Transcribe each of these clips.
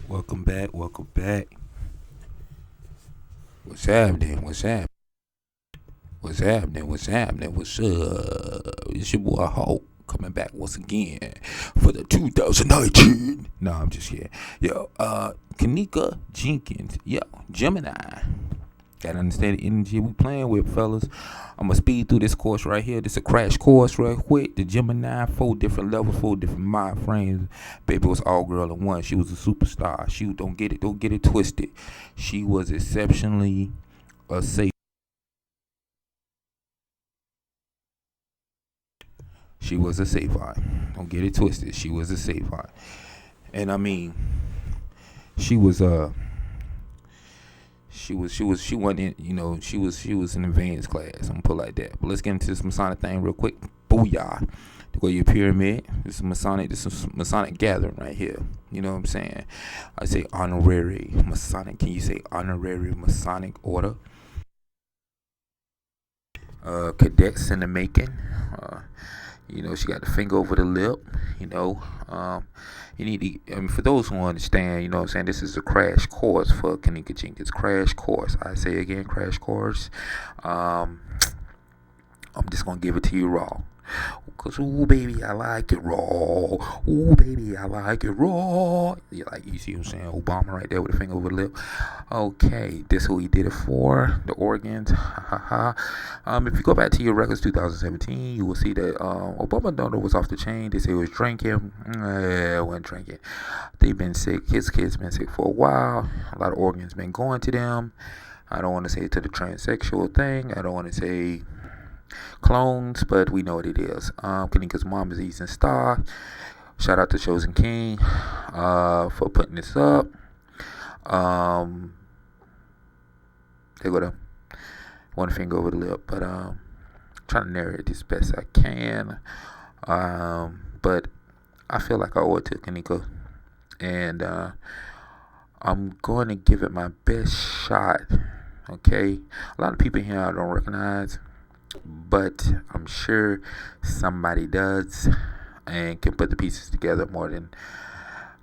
Welcome back. Welcome back. What's happening? What's happening? What's happening? What's happening? What's up? It's your boy Hulk coming back once again for the 2019. No, I'm just kidding. Yo, Kenneka Jenkins. Yo, Gemini. Gotta understand the energy we playing with, fellas. I'm gonna speed through this course right here. This is a crash course real quick. The Gemini, 4 different levels, 4 different mind frames. Baby was all girl in one. She was a superstar. She don't get it twisted. She was exceptionally a safe. She was a safe eye. Don't get it twisted. She was a safe eye. And I mean, she was she wasn't in, she was in advanced class. I'm gonna put it like that. But let's get into this Masonic thing real quick. Booyah. To go to your pyramid. This is Masonic gathering right here. You know what I'm saying? I say honorary Masonic. Can you say honorary Masonic order? Cadets in the making. She got the finger over the lip. You know, you need to. For those who understand, you know what I'm saying. This is a crash course for Kenneka Jenkins. Crash course. I say again, crash course. I'm just gonna give it to you raw. Cause ooh baby, I like it raw. Ooh baby, I like it raw. You see what I'm saying? Obama right there with a finger over the lip. Okay, this who he did it for. The organs. If you go back to your records 2017, you will see that Obama daughter was off the chain. They say he was drinking. Wasn't drinking. They've been sick. His kids been sick for a while. A lot of organs been going to them. I don't want to say to the transsexual thing. I don't want to say clones, but we know what it is. Kenneka's mom is Eastern Star. Shout out to Chosen King for putting this up. They go to one finger over the lip, but trying to narrate this best I can. But I feel like I owe it to Kenneka, and I'm going to give it my best shot. Okay, a lot of people here I don't recognize, but I'm sure somebody does and can put the pieces together more than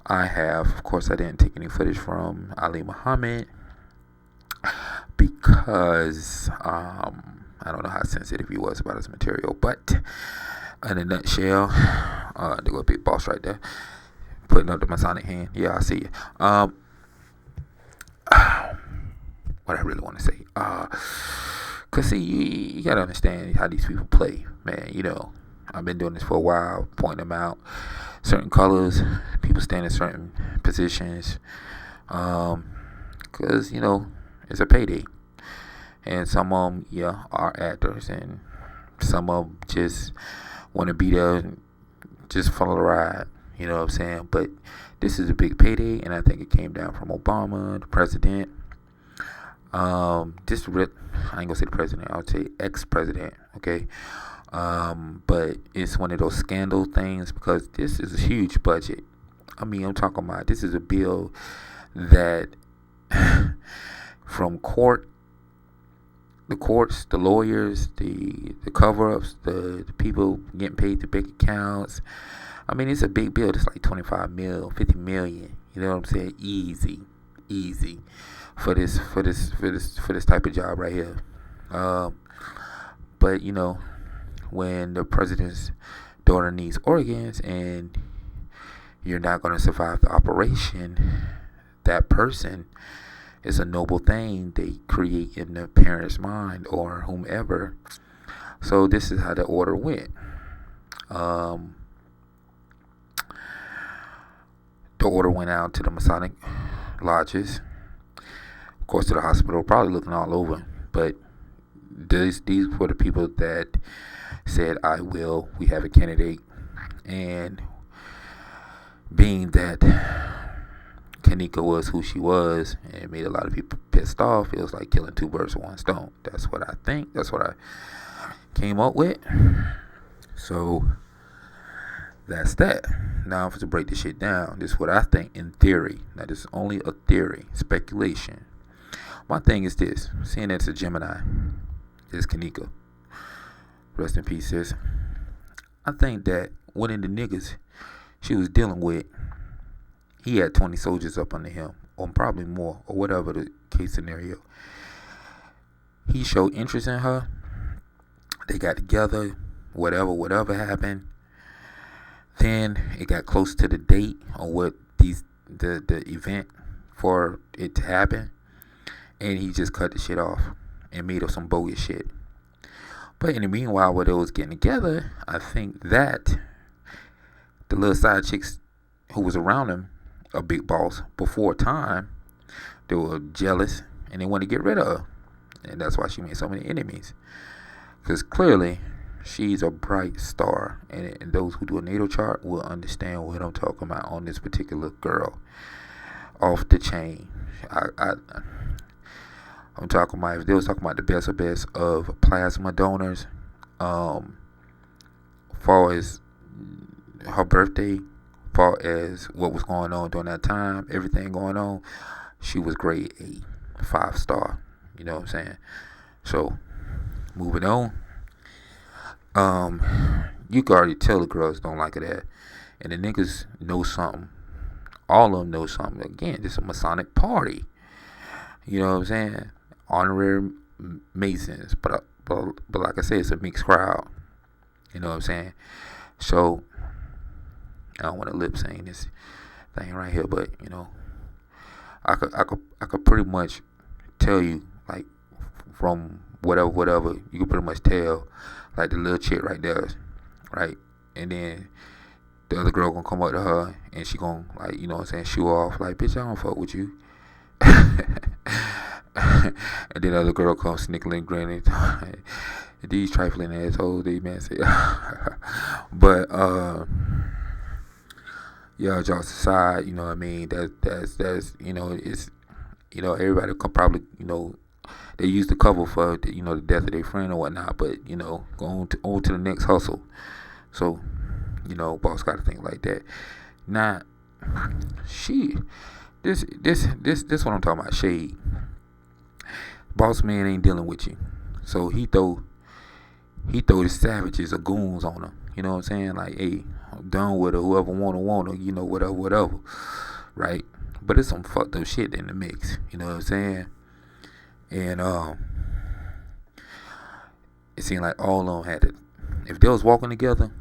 I have. Of course, I didn't take any footage from Ali Muhammad because I don't know how sensitive he was about his material. But in a nutshell, there go a big boss right there putting up the Masonic hand. Yeah, I see you. What I really want to say. Cause see, you gotta understand how these people play, man. I've been doing this for a while, pointing them out. Certain colors, people stand in certain positions. Cause it's a payday, and some of them, yeah, are actors, and some of them just want to be there, and just follow the ride. You know what I'm saying? But this is a big payday, and I think it came down from Obama, the president. I ain't gonna say the president. I'll say ex-president. Okay, but it's one of those scandal things because this is a huge budget. I mean, I'm talking about this is a bill that from the courts, the lawyers, the cover-ups, the people getting paid to bank accounts. I mean, it's a big bill. It's like 25 mil, 50 million. You know what I'm saying? Easy for this type of job right here. But when the president's daughter needs organs and you're not going to survive the operation, that person is a noble thing they create in the parent's mind or whomever. So this is how the order went. The order went out to the Masonic lodges, of course, to the hospital, probably looking all over. But these were the people that said, we have a candidate. And being that Kenneka was who she was and it made a lot of people pissed off, it was like killing two birds with one stone. That's what I think. That's what I came up with. So that's that. Now, to break this shit down, this is what I think in theory. Now, this is only a theory, speculation. My thing is this: seeing that it's a Gemini, is Kenneka. Rest in peace, sis. I think that one of the niggas she was dealing with, he had 20 soldiers up under him, or probably more, or whatever the case scenario. He showed interest in her. They got together. Whatever happened. Then it got close to the date on what the event for it to happen, and he just cut the shit off and made up some bogus shit. But in the meanwhile, while they was getting together, I think that the little side chicks who was around him, a big boss before time, they were jealous and they wanted to get rid of her, and that's why she made so many enemies. Because clearly, she's a bright star, and those who do a natal chart will understand what I'm talking about on this particular girl. Off the chain. I'm talking about, if they was talking about the best of plasma donors, far as her birthday, far as what was going on during that time, everything going on, she was grade A, 5-star. You know what I'm saying? So, moving on. You can already tell the girls don't like it that. And the niggas know something. All of them know something. Again, this is a Masonic party. You know what I'm saying? Honorary Masons. But like I said, it's a mixed crowd. You know what I'm saying? So, I don't want to lip sync this thing right here, but, you know, I could pretty much tell you, like, from whatever, you can pretty much tell, like, the little chick right there, right? And then the other girl gonna come up to her and she gonna, like, you know what I'm saying, shoe off, like, bitch, I don't fuck with you. And then the other girl comes snickling, grinning. These trifling assholes, they man say. But yeah, jokes aside, you know what I mean, that's you know, it's, you know, everybody could probably, you know, they use the cover for, you know, the death of their friend or whatnot, but, you know, go on to the next hustle. So, you know, boss got to think like that. Now, this what I'm talking about, shade. Boss man ain't dealing with you, so he throw the savages or goons on her. You know what I'm saying? Like, hey, I'm done with her. Whoever want her, you know, whatever, right? But it's some fucked up shit in the mix. You know what I'm saying? And it seemed like all of them had it. If they was walking together,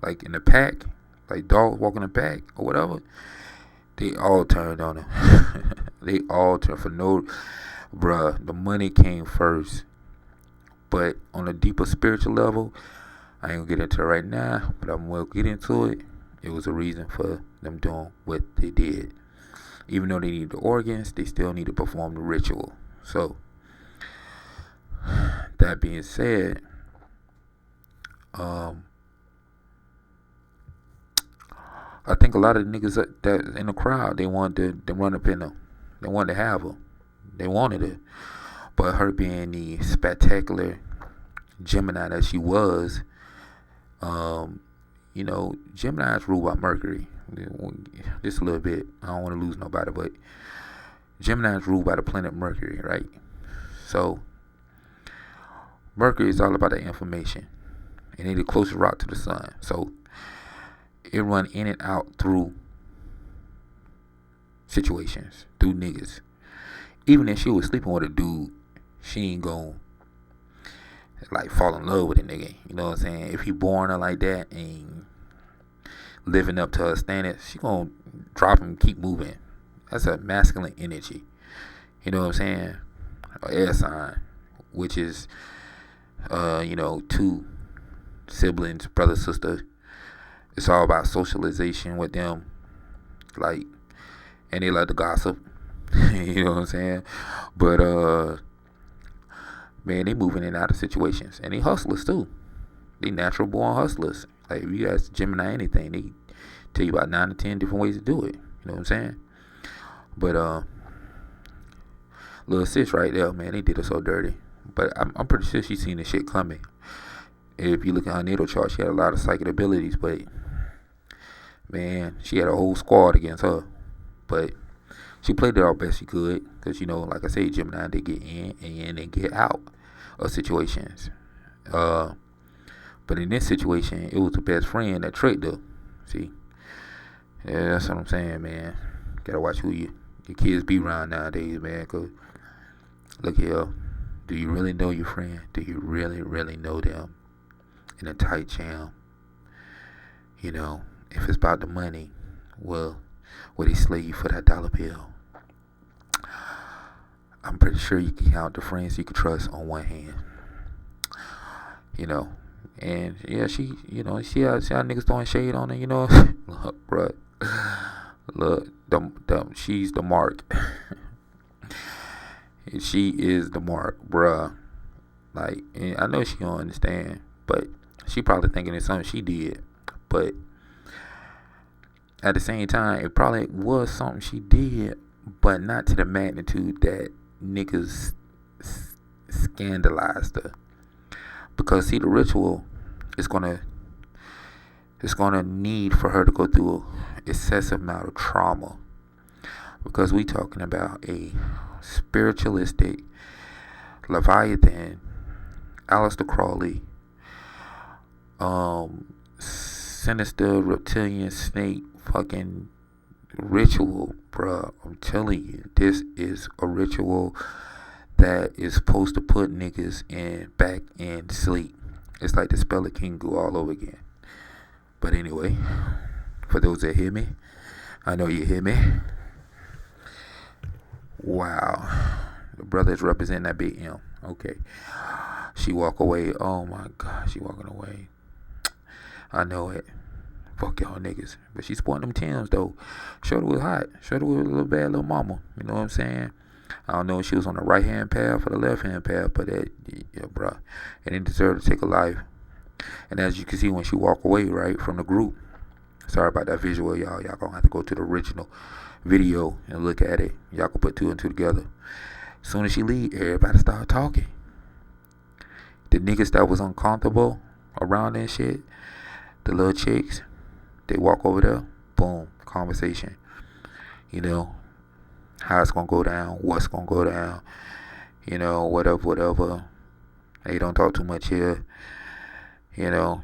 like in the pack, like dogs walking in the pack or whatever, they all turned on her. They all turned for no, bruh. The money came first, but on a deeper spiritual level, I ain't gonna get into it right now, but I'm gonna get into it. It was a reason for them doing what they did. Even though they need the organs, they still need to perform the ritual. So, that being said, I think a lot of the niggas that in the crowd, they wanted to run up in them. They wanted to have her. They wanted it. But her being the spectacular Gemini that she was, you know, Gemini's ruled by Mercury. Just a little bit. I don't want to lose nobody, but Gemini's ruled by the planet Mercury, right? So, Mercury is all about the information. And it's the closest route to the sun. So, it run in and out through situations, through niggas. Even if she was sleeping with a dude, she ain't gonna, like, fall in love with a nigga. You know what I'm saying? If he born her like that and living up to her standards, she gonna drop him and keep moving. That's a masculine energy. You know what I'm saying? Or air sign, which is, you know, two siblings, brother, sister. It's all about socialization with them. Like, and they like to gossip. You know what I'm saying? But, man, they moving in and out of situations. And they hustlers, too. They natural born hustlers. Like, if you ask Gemini anything, they tell you about 9 to 10 different ways to do it. You know what I'm saying? But, little sis right there, man, they did her so dirty. But I'm pretty sure she's seen the shit coming. If you look at her natal chart, she had a lot of psychic abilities, but, man, she had a whole squad against her. But she played it all best she could, because, you know, like I say, Gemini, they get in and they get out of situations. But in this situation, it was the best friend that tricked her. See? Yeah, that's what I'm saying, man. Gotta watch who your kids be around nowadays, man. Cause look here, do you really know your friend? Do you really, really know them in a tight jam? You know, if it's about the money, well, will they slay you for that dollar bill? I'm pretty sure you can count the friends you can trust on one hand. You know, and yeah, she how niggas throwing shade on her, you know. Look, bruh. Look, she's the mark. She is the mark, bruh. Like, and I know she don't understand, but she probably thinking it's something she did. But at the same time, it probably was something she did, but not to the magnitude that niggas scandalized her. Because see, the ritual is gonna need for her to go through excessive amount of trauma, because we talking about a spiritualistic Leviathan, Aleister Crowley, sinister reptilian snake fucking ritual, bruh. I'm telling you, this is a ritual that is supposed to put niggas back in sleep. It's like the spell of Kingu all over again. But anyway, for those that hear me, I know you hear me. Wow. The brother is representing that big M. Okay. She walk away. Oh my God, she walking away. I know it. Fuck y'all niggas. But she sporting them Timbs though. Shorty was hot. Shorty was a little bad little mama. You know what I'm saying? I don't know if she was on the right hand path or the left hand path, but yeah, bruh. It didn't deserve to take a life. And as you can see when she walk away, right, from the group. Sorry about that visual, y'all. Y'all gonna have to go to the original video and look at it. Y'all can put two and two together. As soon as she leave, everybody start talking. The niggas that was uncomfortable around that shit, the little chicks, they walk over there, boom, conversation. You know, how it's gonna go down, what's gonna go down, you know, whatever. Hey, don't talk too much here, you know.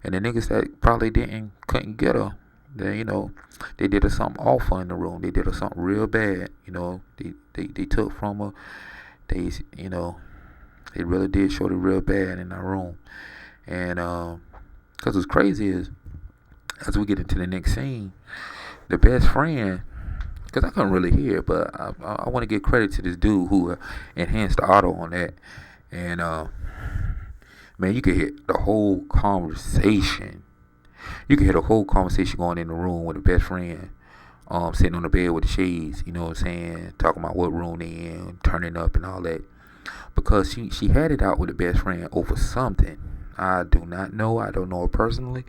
And the niggas that probably couldn't get her, then, you know, they did her something awful in the room. They did her something real bad, you know. They took from her. They, you know, they really did show it real bad in that room. And because what's crazy is, as we get into the next scene, the best friend, because I couldn't really hear, but I want to give credit to this dude who enhanced the auto on that. And man, you could hear the whole conversation. You could hear the whole conversation going in the room with the best friend, sitting on the bed with the shades, you know what I'm saying, talking about what room they in, turning up and all that. Because she had it out with the best friend over something. I do not know. I don't know her personally,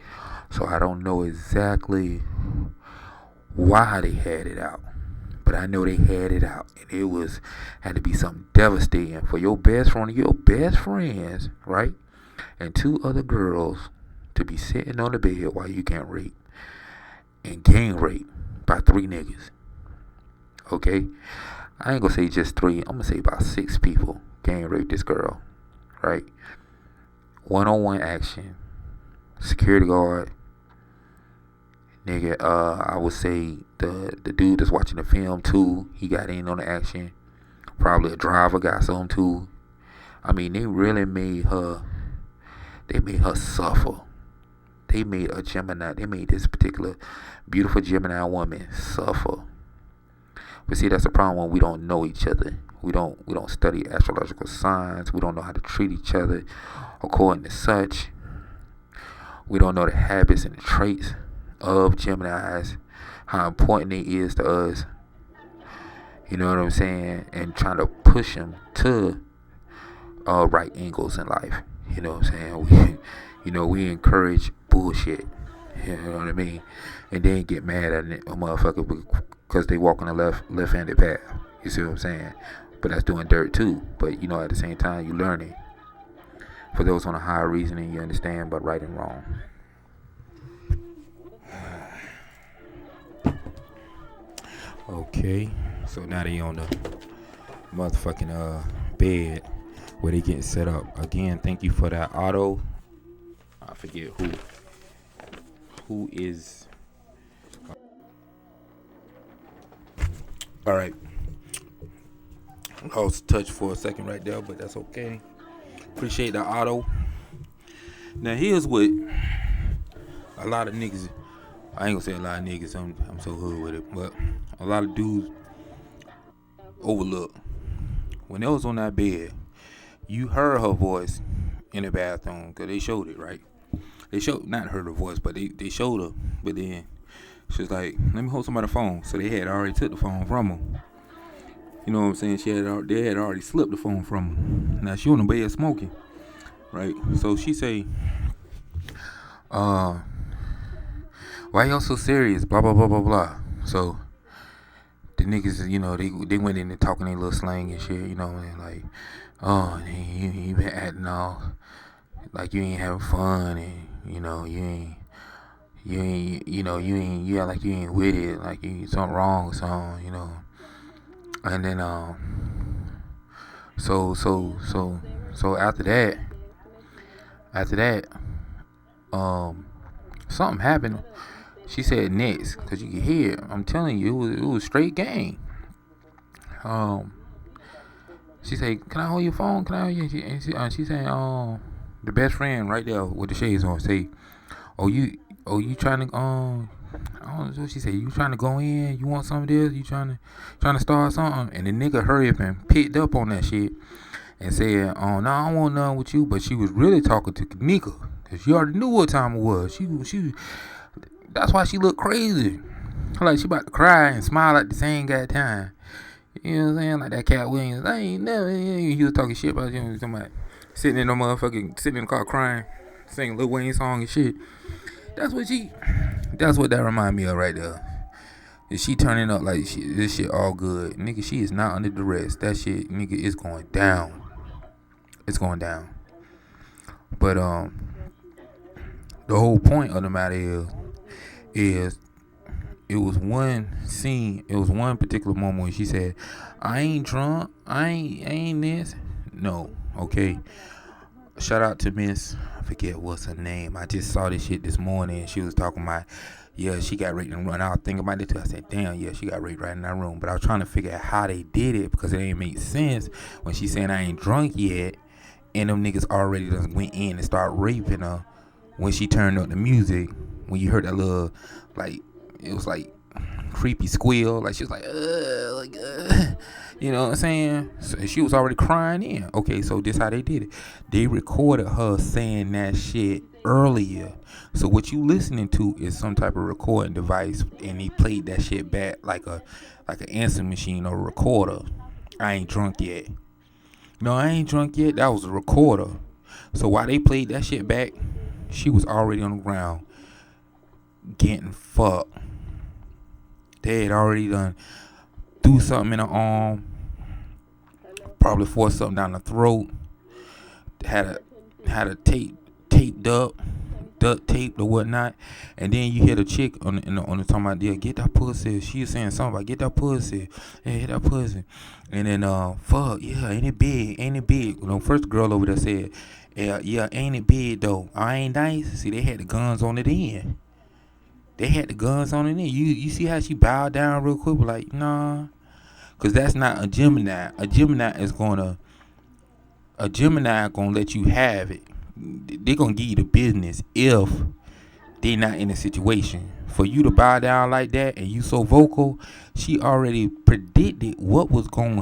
so I don't know exactly why they had it out. But I know they had it out, and it had to be something devastating for your best friends, right? And two other girls to be sitting on the bed while you can't rape and gang rape by three niggas. Okay? I ain't gonna say just three, I'm gonna say about 6 people gang rape this girl, right? One-on-one action, security guard, nigga. I would say the dude that's watching the film too, he got in on the action. Probably a driver got some too. I mean, they really made her. They made her suffer. They made a Gemini. They made this particular beautiful Gemini woman suffer. But see, that's the problem when we don't know each other. We don't study astrological signs. We don't know how to treat each other according to such. We don't know the habits and the traits of Geminis, how important it is to us. You know what I'm saying? And trying to push them to right angles in life. You know what I'm saying? We encourage bullshit. You know what I mean? And then get mad at a motherfucker because they walk on the left-handed path. You see what I'm saying? But that's doing dirt too. But you know, at the same time, you learning. For those on a higher reasoning, you understand, but right and wrong. Okay, so now they on the motherfucking bed where they getting set up. Again, thank you for that auto. I forget who is. All right. I was touched for a second right there, but that's okay. Appreciate the auto. Now here's what a lot of niggas. I ain't gonna say a lot of niggas. I'm so hood with it, but a lot of dudes overlook. When they was on that bed, you heard her voice in the bathroom because they showed it, right? They showed not heard her voice, but they showed her. But then she was like, "Let me hold somebody's phone." So they had already took the phone from her. You know what I'm saying? They had already slipped the phone from her. Now she on the bed smoking, right? So she say, "Why y'all so serious?" Blah blah blah blah blah. So the niggas, they went in and talking their little slang and shit, and like, oh, you been acting all like you ain't having fun, and you act like you ain't with it, like you something wrong or something, and then so after that, something happened. She said next, cause you could hear it. I'm telling you, it was straight game. She said, "Can I hold your phone? Can I hold you?" And she said, the best friend right there with the shades on say, "Oh you trying to I don't know what she said. You trying to go in? You want some of this? You trying to start something?" And the nigga hurry up and picked up on that shit and said, "Oh no, I don't want nothing with you." But she was really talking to Kenneka, cause she already knew what time it was. She that's why she looked crazy. Like she about to cry and smile at the same goddamn time. You know what I'm saying? Like that Cat Williams. I ain't never. He was talking shit about somebody sitting in the car crying, singing Lil Wayne song and shit. That's what that remind me of right there. Is she turning up like this shit all good. Nigga, she is not under duress. That shit, nigga, is going down. It's going down. But the whole point of the matter is it was one particular moment when she said, "I ain't drunk, I ain't this." No, okay. Shout out to Miss, I forget what's her name. I just saw this shit this morning. She was talking about, yeah, she got raped in the room. I was thinking about it too. I said, damn, yeah, she got raped right in that room. But I was trying to figure out how they did it because it ain't make sense when she saying I ain't drunk yet, and them niggas already done went in and started raping her when she turned up the music. When you heard that little, like, it was like creepy squeal, like she was like, you know what I'm saying? So she was already crying in. Okay, so this how they did it. They recorded her saying that shit earlier. So what you listening to is some type of recording device, and he played that shit back like an answering machine or a recorder. I ain't drunk yet. No, I ain't drunk yet. That was a recorder. So while they played that shit back, she was already on the ground getting fucked. They had already done threw something in her arm, probably forced something down the throat, had a taped up, duct taped or whatnot, and then you hear the chick on the talking about, yeah, get that pussy. She was saying something about get that pussy, yeah, get that pussy, and then fuck, yeah, ain't it big? First girl over there said, yeah, ain't it big though? I ain't nice. See, they had the guns on it in. You see how she bowed down real quick, like, nah. Because that's not a Gemini. A Gemini gonna let you have it. They gonna give you the business if they not in a situation. For you to bow down like that and you so vocal, she already predicted what was going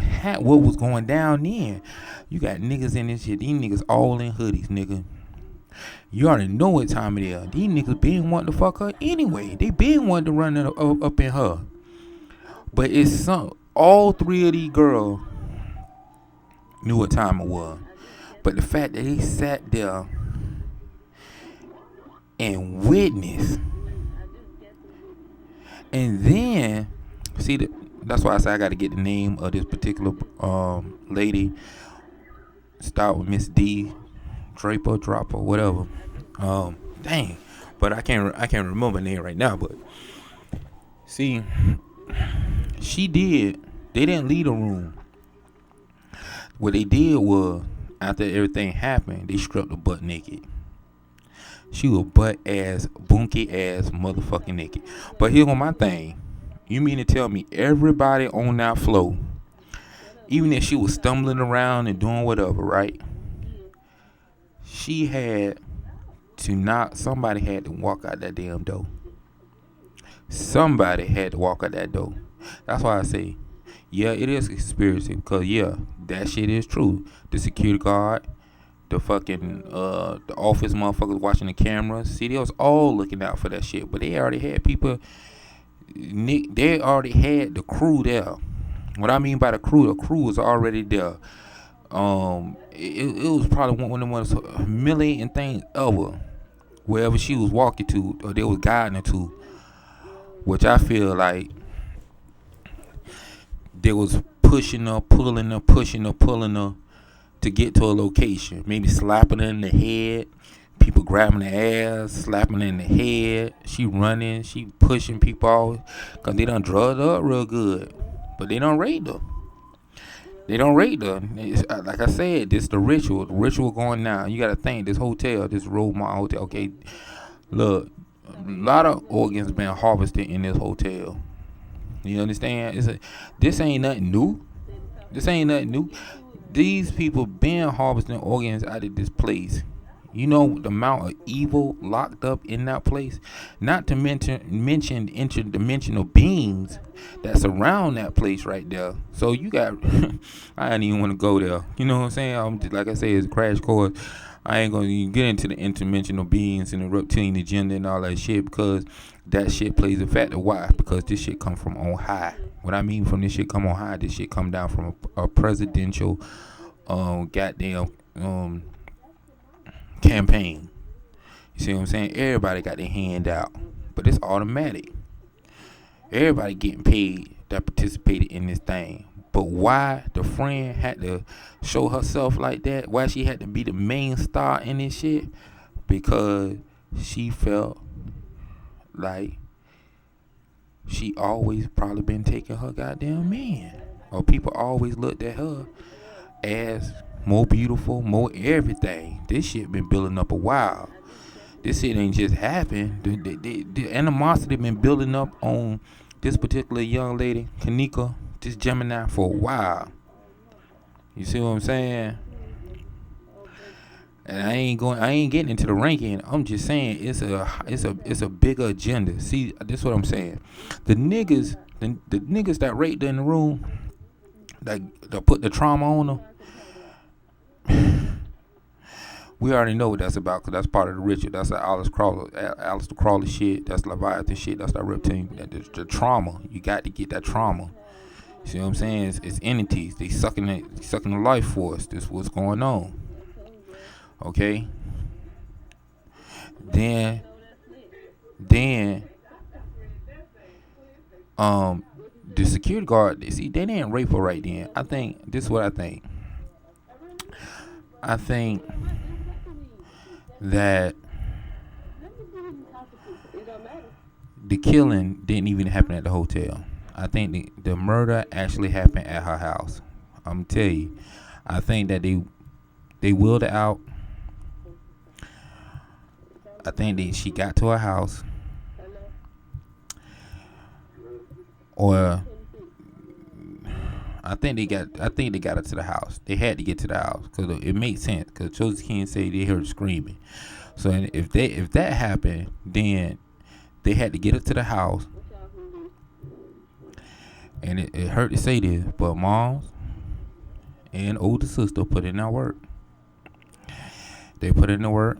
down then. You got niggas in this shit. These niggas all in hoodies, nigga. You already know what time it is. These niggas been wanting to fuck her anyway. They been wanting to run up in her. But it's all three of these girls knew what time it was. But the fact that they sat there and witnessed, and then see that's why I say I got to get the name of this particular lady. Start with Miss D Draper, whatever. Dang, but I can't remember her name right now. But see, she did. They didn't leave the room. What they did was, after everything happened, they stripped her butt naked. She was butt ass, bunky ass, motherfucking naked. But here's my thing. You mean to tell me everybody on that floor, even if she was stumbling around and doing whatever, right? She had to not. Somebody had to walk out that damn door. Somebody had to walk out that door. That's why I say, yeah, it is a conspiracy. Because, yeah, that shit is true. The security guard, the fucking, the office motherfuckers watching the cameras. See, they was all looking out for that shit. But they already had people, they already had the crew there. What I mean by the crew was already there. It was probably one of the most humiliating things ever. Wherever she was walking to, or they was guiding her to, which I feel like they was pushing her, pulling her, pulling her to get to a location. Maybe slapping her in the head. People grabbing her ass, slapping her in the head. She running, she pushing people off. Because they done drugged her up real good. But they don't raid her. They don't raid her. Like I said, this the ritual. The ritual going now. You got to think, this hotel, this Rosemont Hotel. Okay, look, a lot of organs been harvested in this hotel. You understand? This ain't nothing new. This ain't nothing new. These people been harvesting organs out of this place. You know the amount of evil locked up in that place. Not to mention interdimensional beings that surround that place right there. So you got, I didn't even want to go there. You know what I'm saying? Like I say, it's a crash course. I ain't gonna even get into the interdimensional beings and the reptilian agenda and all that shit, because that shit plays a factor. Why? Because this shit come from on high. What I mean from this shit come on high, this shit come down from a presidential goddamn campaign. You see what I'm saying? Everybody got their hand out, but it's automatic. Everybody getting paid that participated in this thing. But why the friend had to show herself like that? Why she had to be the main star in this shit? Because she felt like she always probably been taking her goddamn man. Or people always looked at her as more beautiful, more everything. This shit been building up a while. This shit ain't just happened. The animosity been building up on this particular young lady, Kenneka, this Gemini, for a while. You see what I'm saying? And I ain't getting into the ranking. I'm just saying it's a bigger agenda. See, this is what I'm saying. The niggas that raped her in the room, that put the trauma on her, we already know what that's about, because that's part of the ritual. That's the Aleister Crowley shit. That's Leviathan shit. That's that reptilian. The trauma. You got to get that trauma. See what I'm saying? It's entities. They sucking the life force. This is what's going on. Okay. Then, the security guard. See, they didn't rape her right then. I think this is what I think. I think that the killing didn't even happen at the hotel. I think the murder actually happened at her house. I'm tell you, I think that they willed it out. I think she got to her house, or I think they got her to the house. They had to get to the house because it made sense. Because Joseph King said they heard screaming. So if that happened, then they had to get her to the house. And it hurt to say this, but moms and older sister put in that work. They put in the work.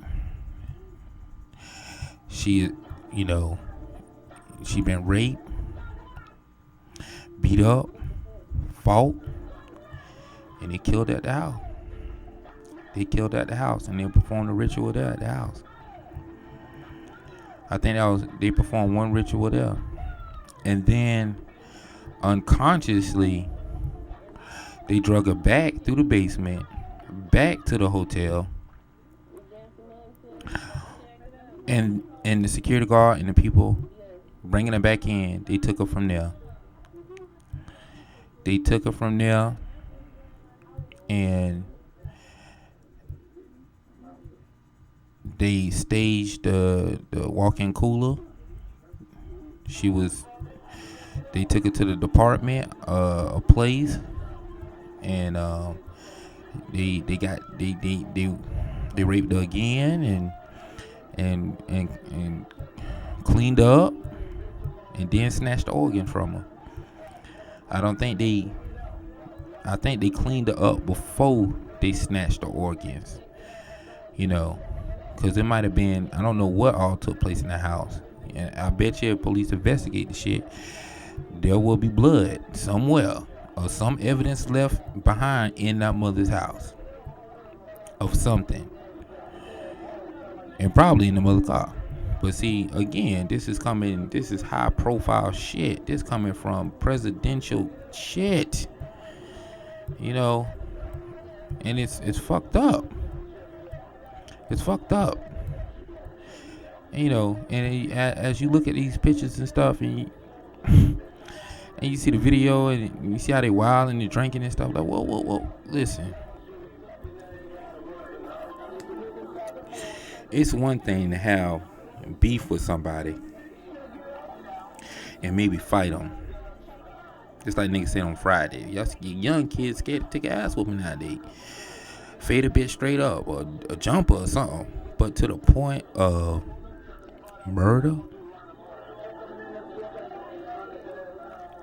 She been raped, beat up, fought, and they killed at the house. They killed at the house, and they performed a ritual there at the house. I think they performed one ritual there, and then unconsciously they drug her back through the basement, back to the hotel, and the security guard and the people bringing her back in, they took her from there. And they staged the walk-in cooler. She was They took her to the department, a place, and they raped her again and cleaned her up and then snatched the organ from her. I think they cleaned her up before they snatched the organs. Because it might have been, I don't know what all took place in the house. And I bet you if police investigate the shit, there will be blood somewhere or some evidence left behind in that mother's house of something. And probably in the mother's car. But see, again, this is high profile shit. This coming from presidential shit. And it's fucked up. It's fucked up. And as you look at these pictures and stuff, and you see the video, and you see how they wild and they're drinking and stuff, like, whoa, listen. It's one thing to have beef with somebody and maybe fight them. Just like niggas said on Friday. Y'all young kids scared to take an ass whooping nowadays. Fade a bitch straight up or a jumper or something. But to the point of murder,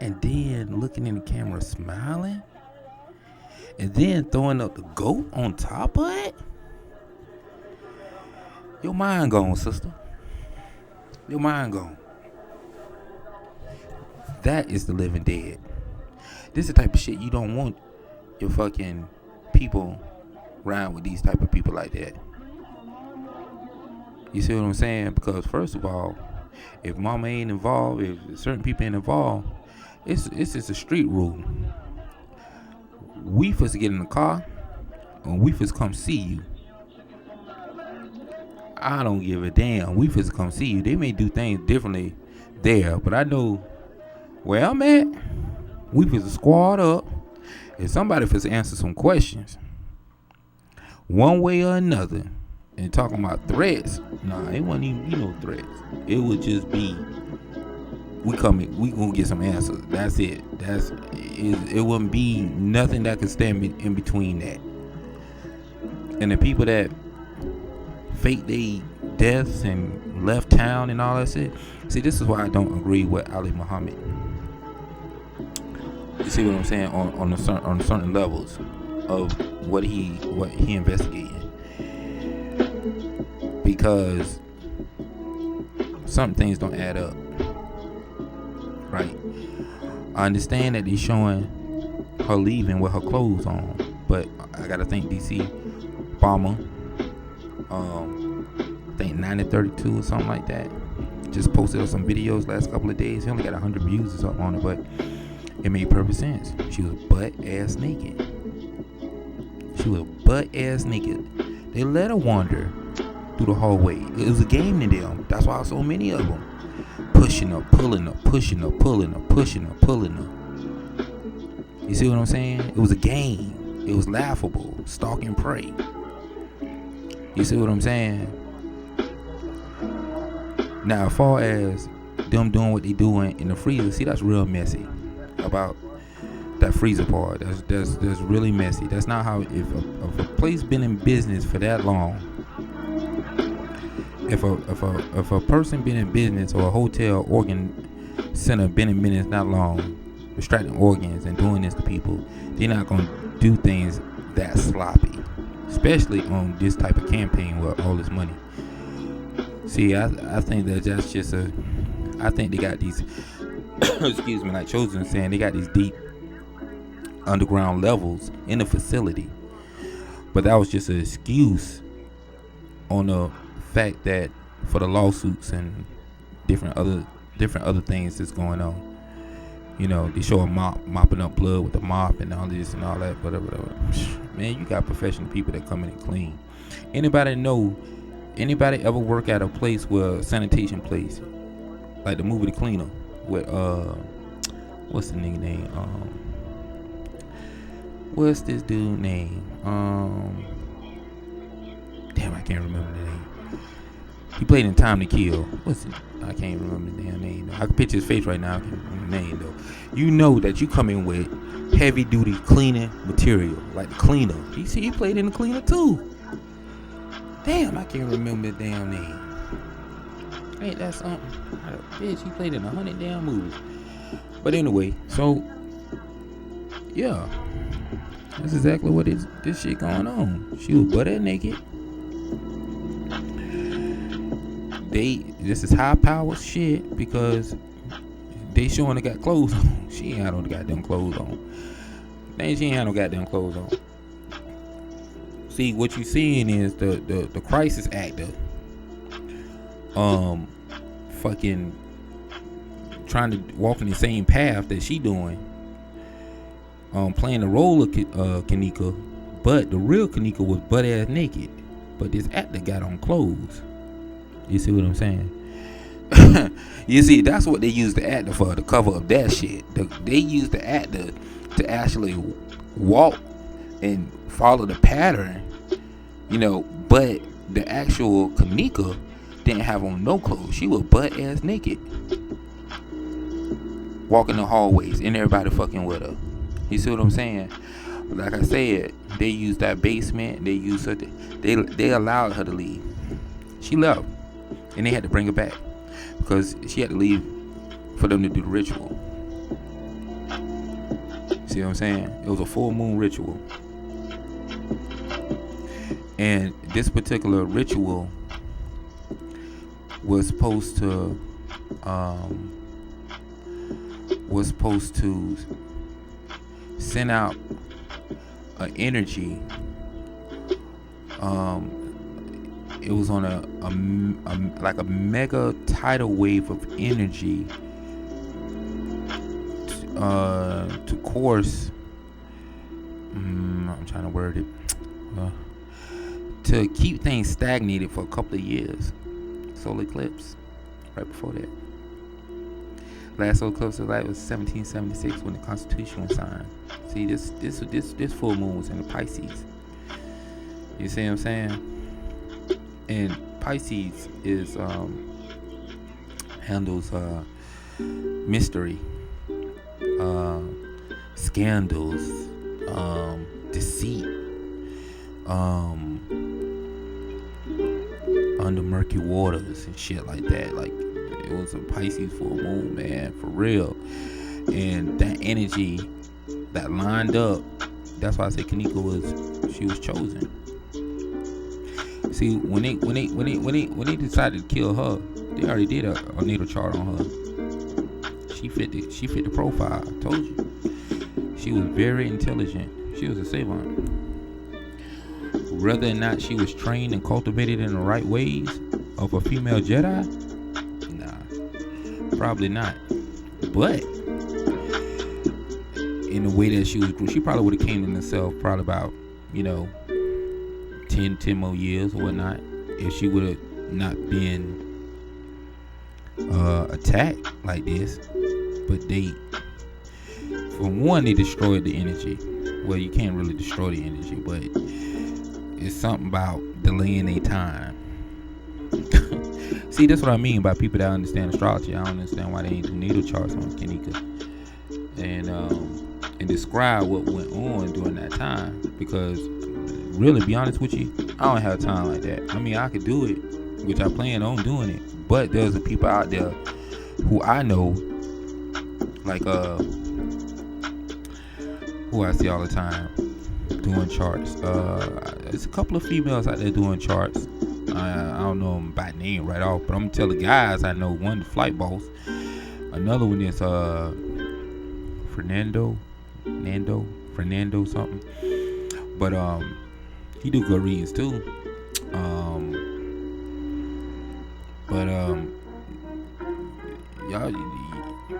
and then looking in the camera smiling, and then throwing up the goat on top of it. Your mind gone, sister. Your mind gone. That is the living dead. This is the type of shit you don't want your fucking people around with, these type of people like that. You see what I'm saying? Because first of all, if mama ain't involved, if certain people ain't involved, it's just a street rule. We first get in the car and we first come see you. I don't give a damn. We first come see you. They may do things differently there, but I know where I'm at. We first squad up and somebody first answer some questions one way or another. And talking about threats, nah, it wasn't even be no threats. It would just be, we gonna get some answers. That's it. It wouldn't be nothing that could stand in between that. And the people that fake their deaths and left town and all that shit. See, this is why I don't agree with Ali Muhammad. You see what I'm saying? On certain levels of what he investigating. Because some things don't add up. Right? I understand that they're showing her leaving with her clothes on, but I gotta think DC Obama, I think 932 or something like that, just posted up some videos last couple of days. He only got 100 views or something on it, but it made perfect sense. She was butt ass naked. They let her wander through the hallway. It was a game to them. That's why so many of them pushing her, pulling her, pushing her, pulling her, pushing her, pulling her. You see what I'm saying? It was a game. It was laughable. Stalk and prey. You see what I'm saying? Now, as far as them doing what they doing in the freezer, see, that's real messy. About that freezer part, that's really messy. That's not how. If a place been in business for that long, if a person been in business, or a hotel organ center been in business that long, extracting organs and doing this to people, they're not gonna do things that sloppy, especially on this type of campaign with all this money. See, I think that's just I think they got these excuse me, like Chosen saying, they got these deep underground levels in the facility. But that was just an excuse on the fact that for the lawsuits and different other things that's going on. They show a mopping up blood with the mop and all this and all that, whatever. Man, you got professional people that come in and clean. Anybody ever work at a place where sanitation place, like the movie The Cleaner with what's the nigga name? What's this dude name? Damn, I can't remember the name. He played in Time to Kill. I can't remember the damn name. I can picture his face right now. name though. You know that you come in with heavy duty cleaning material, like the cleaner. He played in the cleaner too. Damn, I can't remember the damn name. Ain't that something? Bitch, he played in 100 damn movies. But anyway, so yeah, that's exactly what this shit going on. She was butt-ass naked. This is high power shit because they showing they got clothes on. She ain't had no goddamn clothes on. Man, she ain't had no goddamn clothes on. See, what you seeing is the crisis actor fucking trying to walk in the same path that she doing, playing the role of Kenneka, but the real Kenneka was butt ass naked, but this actor got on clothes. You see what I'm saying? You see, that's what they used the actor for, to cover up that shit. They used the actor to actually walk and follow the pattern, you know, but the actual Kenneka didn't have on no clothes. She was butt ass naked, walking the hallways, and everybody fucking with her. You see what I'm saying? Like I said, they used that basement. They used her. They allowed her to leave. She left, and they had to bring her back because she had to leave for them to do the ritual. See what I'm saying? It was a full moon ritual, and this particular ritual was supposed to send out an energy. It was on a like a mega tidal wave of energy to course. I'm trying to word it. To keep things stagnated for a couple of years. Solar eclipse, right before that. Last solar eclipse of light was 1776 when the Constitution was signed. See, this full moon was in the Pisces. You see what I'm saying? And Pisces is handles mystery, scandals, deceit, under murky waters and shit like that. Like, it was a Pisces full moon, man, for real. And that energy that lined up, that's why I say Kenneka was chosen. See, when they decided to kill her, they already did a natal chart on her. She fit the profile. I told you. She was very intelligent. She was a savant. Whether or not she was trained and cultivated in the right ways of a female Jedi, nah, probably not. But in the way that she probably would have came in herself probably about, 10 more years or whatnot, if she would have not been attacked like this. But for one, they destroyed the energy. Well, you can't really destroy the energy, but it's something about delaying their time. See, that's what I mean by people that understand astrology. I don't understand why they ain't do natal charts on Kenneka and describe what went on during that time. Because really, be honest with you, I don't have time like that. I mean, I could do it, which I plan on doing it. But there's a people out there who I know, like who I see all the time doing charts. There's a couple of females out there doing charts. I don't know them by name right off, but I'm gonna tell the guys I know. One, the flight boss. Another one is Fernando something. But he do good readings too. Y'all,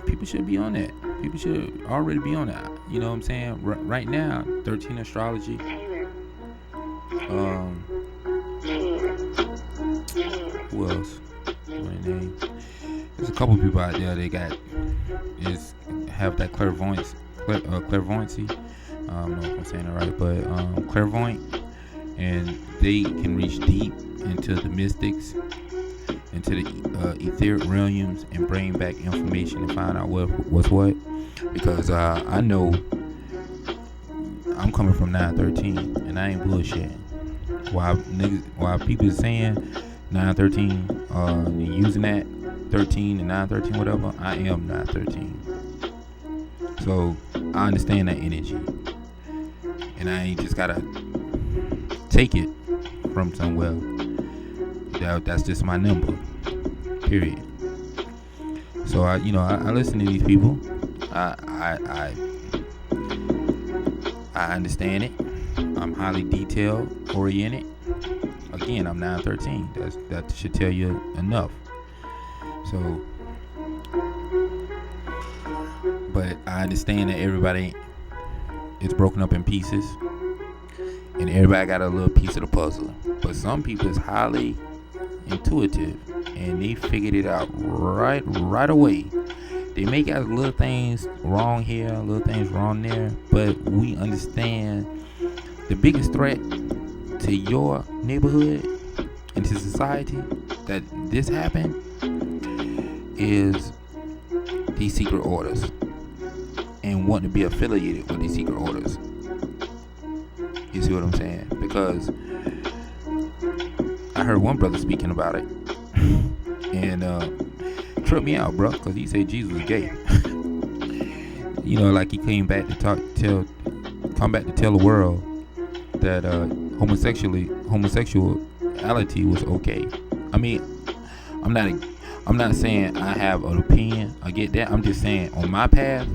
people should be on that. People should already be on that. You know what I'm saying? Right now, 13 Astrology. Who else? What their name? There's a couple people out there that have that clairvoyancy. I don't know if I'm saying it right, but clairvoyant, and they can reach deep into the mystics into the etheric realms and bring back information and find out what's what. Because I know I'm coming from 913 and I ain't bullshitting. While people saying 913, using that 13 and 913 whatever, I am 913. So I understand that energy, and I ain't just gotta take it from somewhere. That's just my number. Period. So I listen to these people. I understand it. I'm highly detail oriented. Again, I'm 913. That should tell you enough. So, but I understand that everybody is broken up in pieces, and everybody got a little piece of the puzzle. But some people is highly intuitive, and they figured it out right away. They may got little things wrong here, little things wrong there, but we understand the biggest threat to your neighborhood and to society that this happened is these secret orders and wanting to be affiliated with these secret orders. You see what I'm saying? Because I heard one brother speaking about it and tripped me out, bro, because he said Jesus was gay. Like he came back to tell the world that homosexuality was okay. I mean, I'm not saying I have an opinion. I get that. I'm just saying on my path,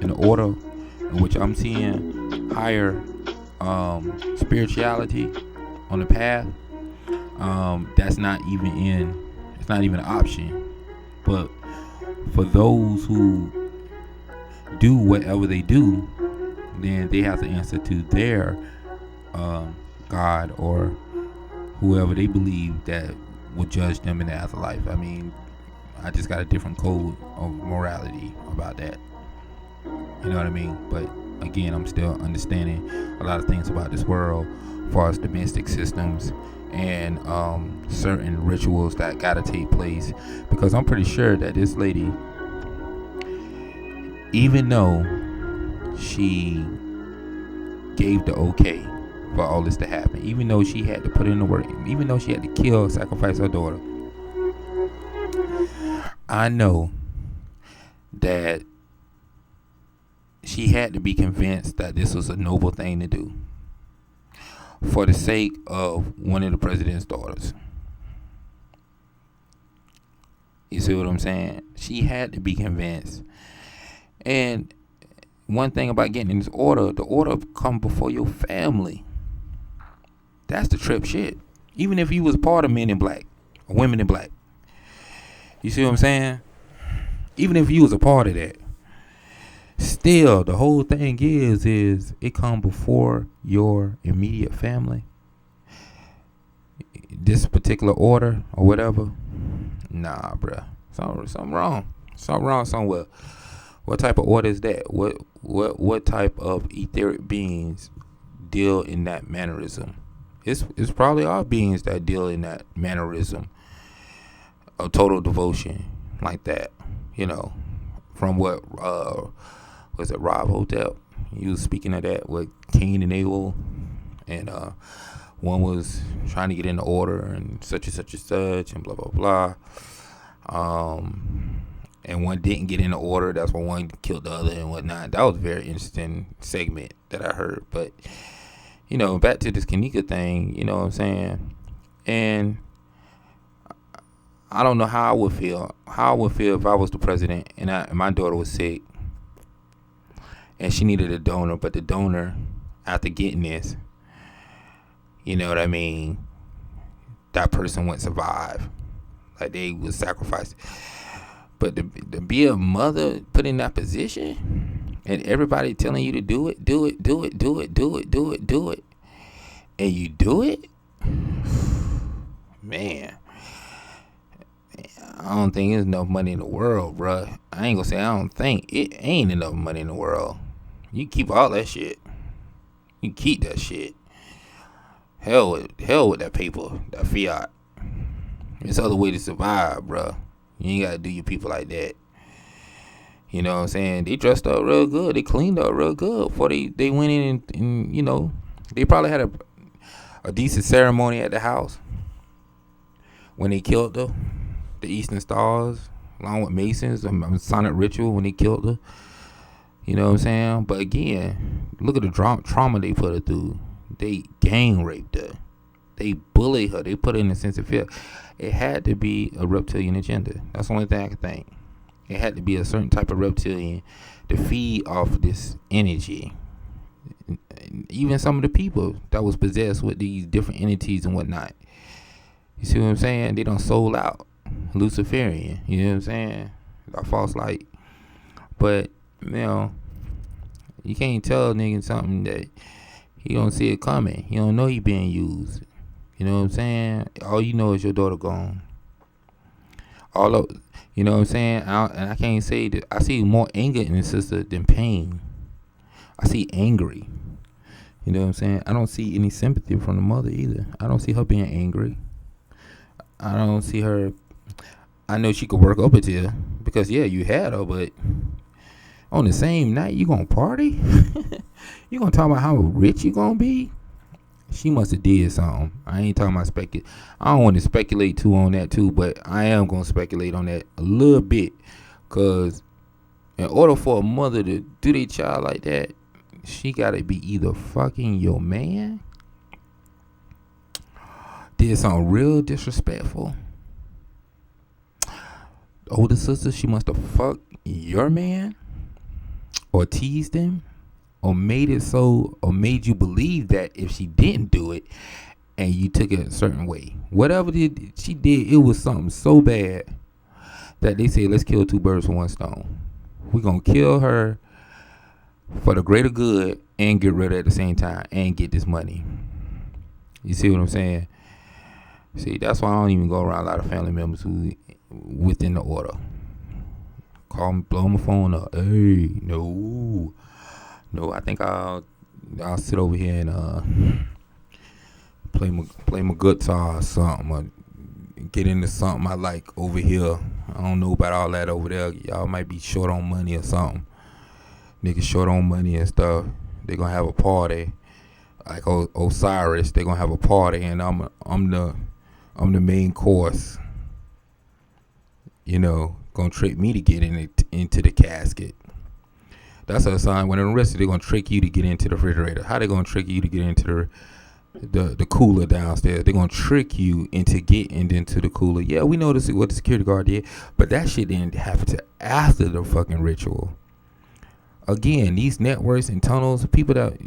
in the order in which I'm seeing higher spirituality on the path, that's not even it's not even an option. But for those who do whatever they do, then they have to answer to their God or whoever they believe that will judge them in the afterlife. I mean, I just got a different code of morality about that. You know what I mean? But again, I'm still understanding a lot of things about this world as far as domestic systems and certain rituals that gotta take place, because I'm pretty sure that this lady, even though she gave the okay for all this to happen, even though she had to put in the work, even though she had to sacrifice her daughter, I know that she had to be convinced that this was a noble thing to do for the sake of one of the president's daughters. You see what I'm saying? She had to be convinced. And one thing about getting in this order, the order come before your family. That's the trip shit. Even if you was part of Men in Black or Women in Black. You see what I'm saying? Even if you was a part of that, still the whole thing is it come before your immediate family. This particular order or whatever. Nah, bruh. Something wrong. Something wrong somewhere. What type of order is that? What type of etheric beings deal in that mannerism? It's probably our beings that deal in that mannerism of total devotion like that. From what was it Rob Hotel? He was speaking of that with Cain and Abel, and one was trying to get into order and such and such and such and blah blah blah. And one didn't get into order. That's why one killed the other and whatnot. That was a very interesting segment that I heard. But back to this Kenneka thing. You know what I'm saying? And I don't know how I would feel. How I would feel if I was the president and my daughter was sick and she needed a donor, but the donor, after getting this, you know what I mean, that person wouldn't survive. Like they was sacrificed. But to be a mother put in that position and everybody telling you to do it, and you do it, man, I don't think there's enough money in the world, bruh. I ain't gonna say I don't think. It ain't enough money in the world. You keep all that shit. You keep that shit. Hell with that paper, that fiat. There's other way to survive, bruh. You ain't gotta do your people like that. You know what I'm saying? They dressed up real good. They cleaned up real good before they went in and they probably had a decent ceremony at the house when they killed her. The Eastern Stars, along with Masons, a Masonic ritual when they killed her. You know what I'm saying? But again, look at the trauma they put her through. They gang raped her. They bullied her. They put her in a sense of fear. It had to be a reptilian agenda. That's the only thing I can think. It had to be a certain type of reptilian to feed off of this energy. Even some of the people that was possessed with these different entities and whatnot. You see what I'm saying? They done sold out. Luciferian. You know what I'm saying? A false light. But, you can't tell a nigga something that he don't see it coming. You don't know he being used. You know what I'm saying? All you know is your daughter gone. You know what I'm saying? And I can't say that. I see more anger in the sister than pain. I see angry. You know what I'm saying? I don't see any sympathy from the mother either. I don't see her being angry. I don't see her. I know she could work up a tear because you had her, but on the same night you gonna party? You gonna talk about how rich you gonna be? She must have did something. I ain't talking about speculate. I don't want to speculate too on that too, but I am gonna speculate on that a little bit, cause in order for a mother to do their child like that, she gotta be either fucking your man, did something real disrespectful. The older sister, she must have fucked your man, or teased him, or made you believe that if she didn't do it and you took it a certain way, whatever she did, it was something so bad that they say, let's kill two birds with one stone. We're gonna kill her for the greater good and get rid of it at the same time and get this money. You see what I'm saying? See, that's why I don't even go around a lot of family members who within the order. Call me, blow my phone up. Hey, no, I think I'll sit over here and play my guitar or something, or get into something I like over here. I don't know about all that over there. Y'all might be short on money or something. Niggas short on money and stuff. They gonna have a party like Osiris. They gonna have a party and I'm the main course. Gonna trick me to get into the casket. That's a sign when the rest of they're gonna trick you to get into the refrigerator. How they gonna trick you to get into the cooler downstairs? They're gonna trick you into getting into the cooler. Yeah, we know this is what the security guard did, but that shit didn't happen to after the fucking ritual. Again, these networks and tunnels, people that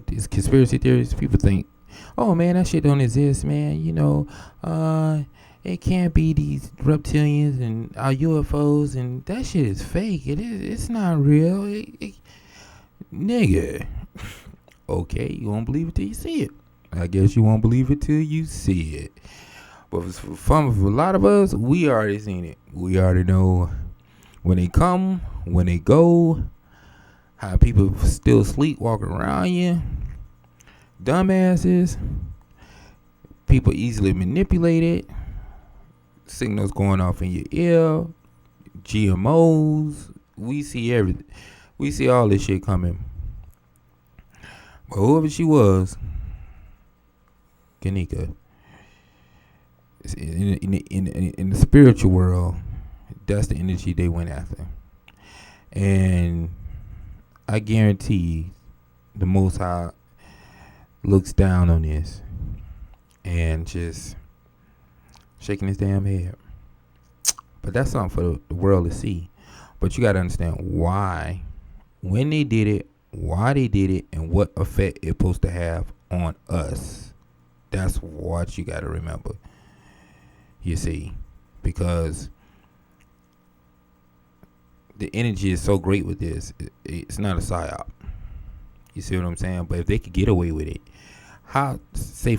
these conspiracy theories, people think, oh man, that shit don't exist, man. It can't be these reptilians and our UFOs, and that shit is fake. It's not real. Nigga. Okay, you won't believe it till you see it. I guess you won't believe it till you see it. But for a lot of us, we already seen it. We already know when they come, when they go, how people still sleep walking around you. Dumbasses. People easily manipulated. Signals going off in your ear, GMOs. We see everything. We see all this shit coming. But whoever she was, Kenneka, in the spiritual world, that's the energy they went after. And I guarantee the Most High looks down on this and just shaking his damn head. But that's something for the world to see. But you got to understand why, when they did it, why they did it, and what effect it's supposed to have on us. That's what you got to remember. You see, because the energy is so great with this. It's not a psyop. You see what I'm saying? But if they could get away with it, say